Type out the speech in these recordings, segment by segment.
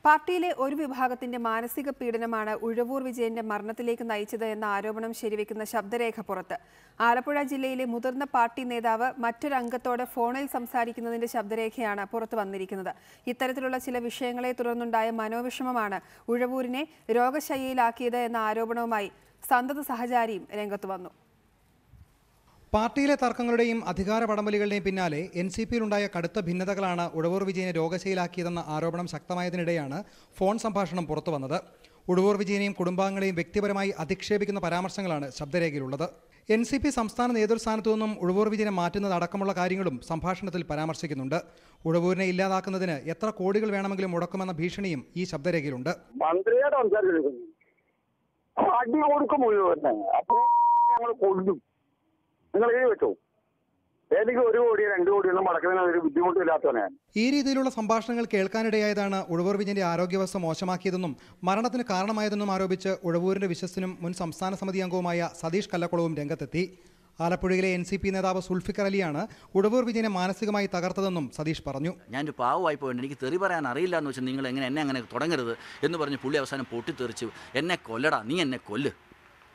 പാർട്ടിയിലെ ഒരു വിഭാഗത്തിന്റെ മാനസിക പീഡനമാണ് ഉഴവൂർ വിജയന്റെ മരണത്തിലേക്ക് നയിച്ചത് എന്ന ആരോപണം ശരിവെക്കുന്ന ശബ്ദരേഖ പുറത്ത്. ആലപ്പുഴ ജില്ലയിലെ മുതിർന്ന പാർട്ടി നേതാവ് മറ്റൊരു അംഗത്തോട് ഫോണിൽ സംസാരിക്കുന്നതിന്റെ ശബ്ദരേഖയാണ് പുറത്തു വന്നിരിക്കുന്നത്. ഇത്തരത്തിലുള്ള ചില വിഷയങ്ങളെ തുടർന്നുണ്ടായ മനോവിഷമമാണ് ഉഴവൂരിനെ രോഗശയ്യയിലാക്കിയത് എന്ന ആരോപണവുമായി സന്തത സഹചാരിയും രംഗത്ത് വന്നു. പാർട്ടിയിലെ തർക്കങ്ങളുടെയും അധികാര വടംവലികളുടെയും പിന്നാലെ NCPയിലുണ്ടായ കടുത്ത ഭിന്നതകളാണ് ഉഴവൂർ വിജയനെ രോഗശയ്യയിലാക്കിയതെന്ന ആരോപണം ശക്തമായതിനിടെയാണ് ഫോൺ സംഭാഷണം പുറത്തുവന്നത്. ഉഴവൂർ വിജയനെയും കുടുംബാംഗങ്ങളെയും വ്യക്തിപരമായി അധിക്ഷേപിക്കുന്ന പരാമർശങ്ങളാണ് ശബ്ദരേഖയിലുള്ളത്. NCP സംസ്ഥാന നേതൃസ്ഥാനത്തു നിന്നും ഉഴവൂർ വിജയനെ മാറ്റുന്നത് അടക്കമുള്ള കാര്യങ്ങളും സംഭാഷണത്തിൽ പരാമർശിക്കുന്നുണ്ട്. ഉഴവൂരിനെ ഇല്ലാതാക്കുന്നതിന് എത്ര കോടികൾ വേണമെങ്കിലും മുടക്കുമെന്ന ഭീഷണിയും ഈ ശബ്ദരേഖയിലുണ്ട്. ഈ രീതിയിലുള്ള സംഭാഷണങ്ങൾ കേൾക്കാനിടയായതാണ് ഉഴവൂർ വിജയന്റെ ആരോഗ്യാവസ്ഥ മോശമാക്കിയതെന്നും മരണത്തിന് കാരണമായതെന്നും ആരോപിച്ച് ഉഴവൂരിന്റെ വിശ്വസ്തനും മുൻ സംസ്ഥാന സമിതി അംഗവുമായ സതീഷ് കല്ലക്കുളവും രംഗത്തെത്തി. ആലപ്പുഴയിലെ NCP നേതാവ് സുൽഫിക്കർ അലിയാണ് ഉഴവൂർ വിജയനെ മാനസികമായി തകർത്തതെന്നും സതീഷ് പറഞ്ഞു. ഞാനൊരു പാവമായി പോയിട്ട് എനിക്ക് തെറി പറയാൻ അറിയില്ല എന്ന് വെച്ചാൽ നിങ്ങൾ എന്നെ അങ്ങനെ തുടങ്ങരുത് എന്ന് പറഞ്ഞ് പുള്ളി അവസാനം പൊട്ടിത്തെറിച്ചു. എന്നെ കൊല്ലടാ, നീ എന്നെ കൊല്ല്,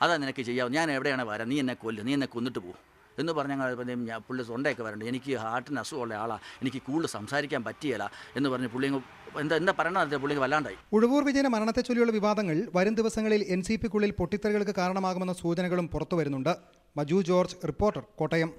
അതാ നിനക്ക് ചെയ്യാവും, ഞാൻ എവിടെയാണ് വരാം, നീ എന്നെ കൊല്ല്, നീ എന്നെ കൊന്നിട്ട് പോകും എന്ന് പറഞ്ഞാൽ ഞാൻ പുള്ളി തൊണ്ടയൊക്കെ വരണ്ട്, എനിക്ക് ഹാർട്ടിന് അസുഖമുള്ള ആളാണ്, എനിക്ക് കൂടുതൽ സംസാരിക്കാൻ പറ്റിയല്ല എന്ന് പറഞ്ഞ് പുള്ളി എന്താ പറയണത് പുള്ളിക്ക് വല്ലാണ്ടായി. ഉഴവൂർ വിജയന്റെ മരണത്തെ ചൊല്ലിയുള്ള വിവാദങ്ങൾ വരും ദിവസങ്ങളിൽ NCPക്കുള്ളിൽ പൊട്ടിത്തെറികൾക്ക് കാരണമാകുമെന്ന സൂചനകളും പുറത്തുവരുന്നുണ്ട്. Maju George, reporter, Kottayam.